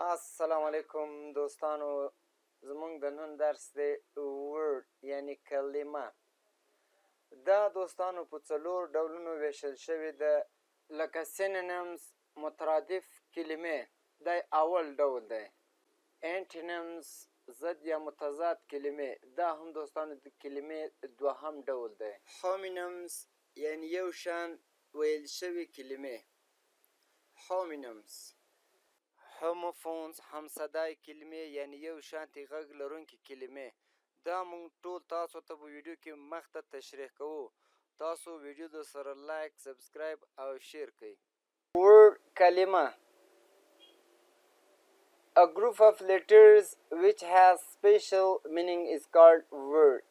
السلام علیکم دوستانو. زمونږ د نن درس دی ورډ یعنی کلمه. دا دوستانو په څلور ډولونو ویشل شوې ده، لکه سینونیمز مترادف کلمې، دا اول ډول دی. انټونیمز ضد یا متضاد کلمې، دا هم دوستانو د کلمې دوهم ډول دی. هومونیمز یعنی یو شان ویل شوې کلمې. هومونیمز. homophones همصدای کلمې یعنی یو شانتي غږ لرونکي کلمې. دا مونږ ټول تاسو ته په ویډیو کې مخته تشریح کوو. تاسو ویډیو د سره لایک، سبسکرایب او شیر کړئ. word کلمه. A group of letters which has special meaning is called word.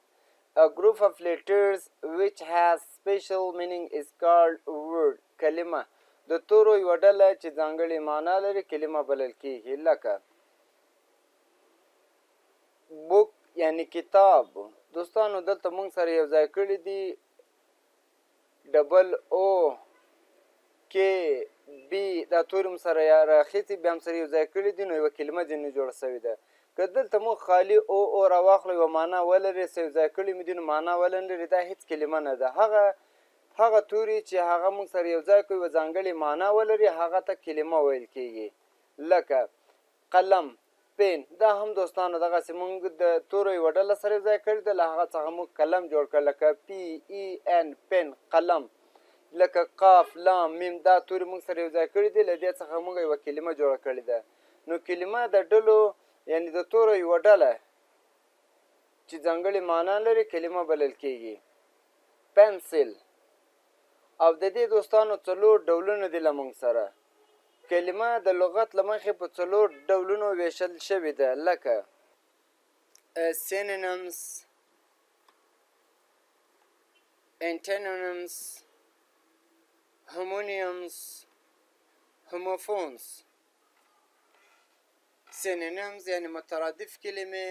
A group of letters which has special meaning is called word. کلمه د تورو یوه ډله چې ځانګړې معنا لري کلمه بلل کېږي. لکه بوک یعنی کتاب. دوستانو دلته موږ سره یو ځای کړي دي ډبل او کې بي، دا توري م سره راخیستي بیا هم سره یو ځای کړي دي، نو یوه کلمه ځینې جوړه شوې ده. که دلته موږ خالي او راواخلو یوه معنا ولري، څه یو ځای کړي مې دي نو معنا ولري، دا هېڅ کلمه نه ده. هغه توري چې هغه موږ سره یو ځای کوي یوه ځانګړې معنا ولري هغه ته کلمه ویل کېږي. لکه قلم، پین. دا هم دوستانو دغسې موږ د تورو یوه ډله سره یو ځای کړي ده، له هغه څخه موږ قلم جوړ کړ. لکه پي ای ان پین، قلم. لکه قاف، لام، میم. دا توري موږ سره یو ځای کړي دي، له دې څخه موږ یوه کلمه جوړه کړې ده. نو کلمه د ډلو یعنې د تورو یوه ډله چې ځانګړې معنا لري کلمه بلل کېږي. پنسل. او د دې دوستانو څلور ډولونه دي له موږ سره. کلمه د لغت له مخې په څلور ډولونو ویشل شوې ده، لکه synonyms, antonyms, homonyms, homophones. synonyms یعنی مترادف کلمې،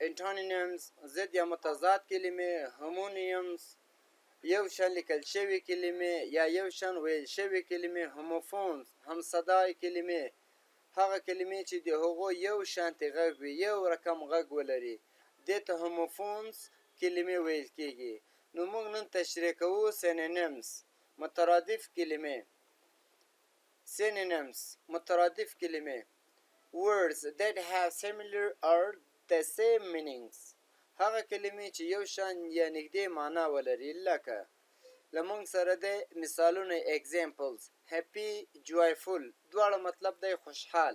antonyms ضد یا متضاد کلمې، homonyms یو شان لیکل شوي کلمې یا یو شان ویل شوي کلمې، homophones همصدای کلمې، هغه کلمې چې د هغو یو شانتي غږ وي، یو رقم غږ ولري، دې ته homophones کلمې ویل کېږي. نو موږ نن تشریح کوو synonyms مترادف کلمې. synonyms مترادف کلمې. words that have similar or the same meanings. هغه کلمې چې یو شان یا نږدې معنا ولري. لکه له موږ سره د مثالونه examples. happy، joyful. دواړه مطلب دی خوشحال.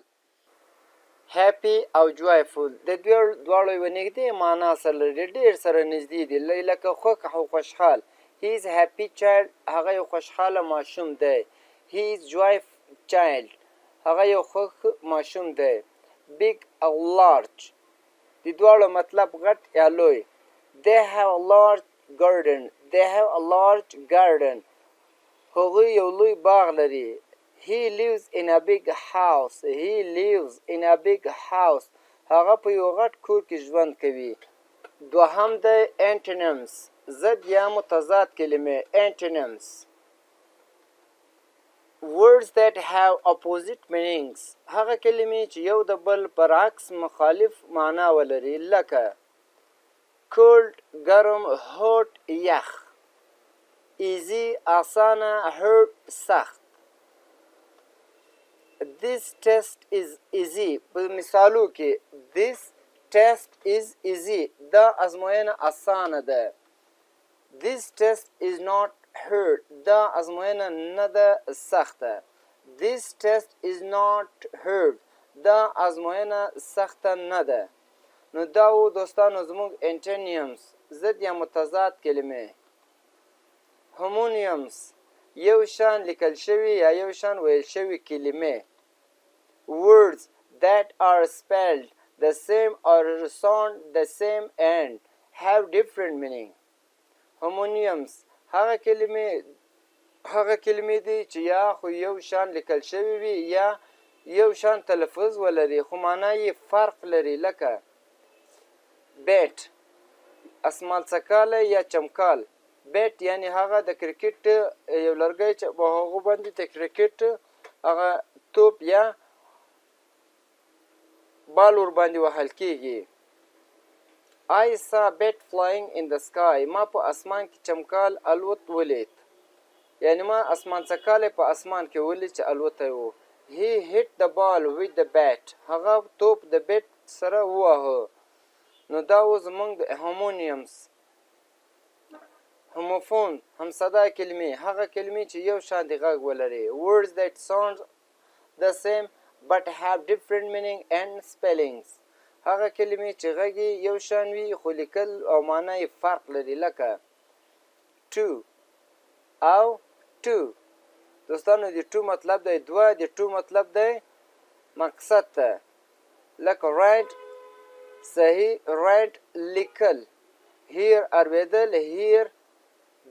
happy او joyful د دواړو یوه نږدې معنا سره لري، ډېر سره نږدې دي. لکه خوښ او خوشحال. he is happy child، هغه یو خوشحاله ماشوم دی. he is joyful child، هغه یو خوښ ماشوم دی. big او large د دواړو مطلب غټ یا لوی. they have a large garden، they have a large garden، هغوی یو لوی باغ لري. he lives in a big house، he lives in a big house، هغه په یو غټ کور کې ژوند کوي. دوهم د antonyms ضد یا متضاد کلمې. antonyms words that have opposite meanings، هغه کلمې چې یو د بل برعکس مخالف معنا ولري. لکه cold ګرم، hot یخ، easy اسانه، hard سخت. this test is easy، په مثالو کې this test is easy، دا ازموینه اسانه ده. this test is not hard، دا ازموینه نه ده سخته. this test is not hard، دا ازموینه سخته نه ده. نو دا و دوستانو زموږ antonyms ضد یا متضاد کلمې. homonyms یو شان لیکل شوي یا یو شان ویل شوي کلمې. words that are spelled the same or sound the same and have different meaning. homonyms هغه کلمې دي چې یا خو یو شان لیکل شوي وي یا یو شان تلفظ ولري خو معنا یې فرق لري. لکه بیټ اسمان څکالی یا چمکال. بیټ یعنی هغه د کرکټ یو لرګی چې په هغو باندې د کرکټ هغه توپ یا بال ور باندې وهل کېږي. I saw a bat flying in the sky. ما په اسمان کې چمکال الوت ولید. یعنی ما اسمان څکالی په اسمان کې ولید چې الوتی و. He hit the ball with the bat. هغه توپ د بیټ سره وواهه. نو دا و زموږ د homonyms. homophone همصدا کلمې هغه کلمې چې یو شانتې غږ ولري. Words that sound the same but have different meaning and spellings. هغه کلمې چې غږ یو شان وي خو لیکل او معنا یې فرق لري لکه to او to. دوستانو د to مطلب دی دوه، د to مطلب دی مقصد ته. لکه write صحیح، write لیکل، here اورېدل، here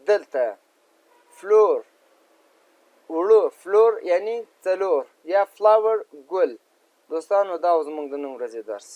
دلته، floor وړو، floor یعنی څلور، یا flower ګل. دوستانو دا زموږ د نن ورځې درس.